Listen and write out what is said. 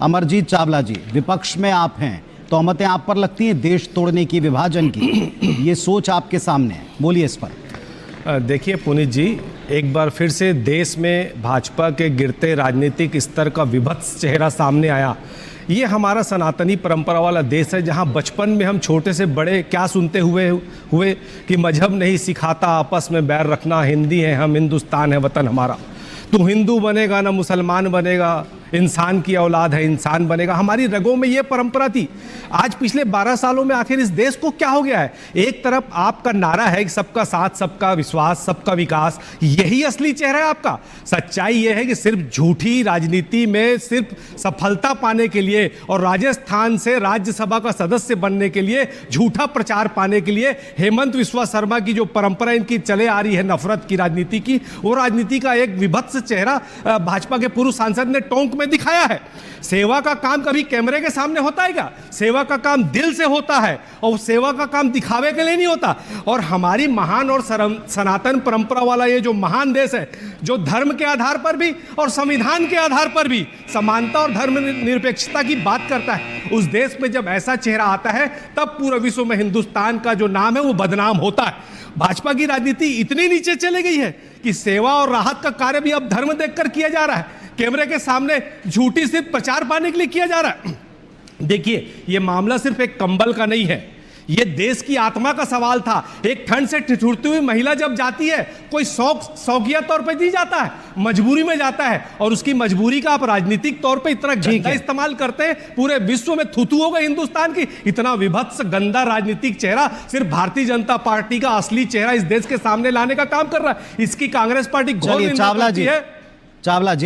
अमरजीत चावला जी, विपक्ष में आप हैं, तोहमतें आप पर लगती हैं देश तोड़ने की, विभाजन की, ये सोच आपके सामने है, बोलिए इस पर। देखिए पुनीत जी, एक बार फिर से देश में भाजपा के गिरते राजनीतिक स्तर का विभत्स चेहरा सामने आया। ये हमारा सनातनी परंपरा वाला देश है, जहां बचपन में हम छोटे से बड़े क्या सुनते हुए कि मजहब नहीं सिखाता आपस में बैर रखना, हिंदी है हम, हिंदुस्तान है वतन हमारा। तू हिंदू बनेगा ना मुसलमान बनेगा, इंसान की औलाद है इंसान बनेगा। हमारी रगों में ये परंपरा थी। आज पिछले 12 सालों में आखिर इस देश को क्या हो गया है? एक तरफ आपका नारा है कि सबका साथ, सबका विश्वास, सबका विकास, यही असली चेहरा है आपका। सच्चाई यह है कि सिर्फ झूठी राजनीति में सिर्फ सफलता पाने के लिए और राजस्थान से राज्यसभा का सदस्य बनने के लिए, झूठा प्रचार पाने के लिए हेमंत विश्वा शर्मा की जो परंपरा इनकी चले आ रही है नफरत की राजनीति की, वो राजनीति का एक विभत्स चेहरा भाजपा के पूर्व सांसद ने टोंक में दिखाया है। सेवा का काम कभी कैमरे के सामने होता है क्या? सेवा का काम दिल से होता है और सेवा का काम दिखावे के लिए नहीं होता। और हमारी महान और सनातन परंपरा वाला ये जो महान देश है, जो धर्म के आधार पर भी और संविधान के आधार पर भी समानता और धर्मनिरपेक्षता की बात करता है, उस देश में जब ऐसा चेहरा आता है तब पूरे विश्व में हिंदुस्तान का जो नाम है वो बदनाम होता है। भाजपा की राजनीति इतनी नीचे चले गई है कि सेवा और राहत का कार्य भी अब धर्म देखकर किया जा रहा है, कैमरे के सामने झूठी सिर्फ प्रचार पाने के लिए किया जा रहा है। देखिए, ये मामला सिर्फ एक कंबल का नहीं है, ये देश की आत्मा का सवाल था। एक ठंड से ठिठुरती हुई महिला जब जाती है, कोई शौकिया तौर पे नहीं जाता है, मजबूरी में जाता है, और उसकी मजबूरी का आप राजनीतिक तौर पे इतना गंदा इस्तेमाल करते हैं, पूरे विश्व में थूथू हो गए हिंदुस्तान की। इतना विभत्स गंदा राजनीतिक चेहरा सिर्फ भारतीय जनता पार्टी का असली चेहरा इस देश के सामने लाने का काम कर रहा है। इसकी कांग्रेस पार्टी घोर निंदा करती है। चावला जी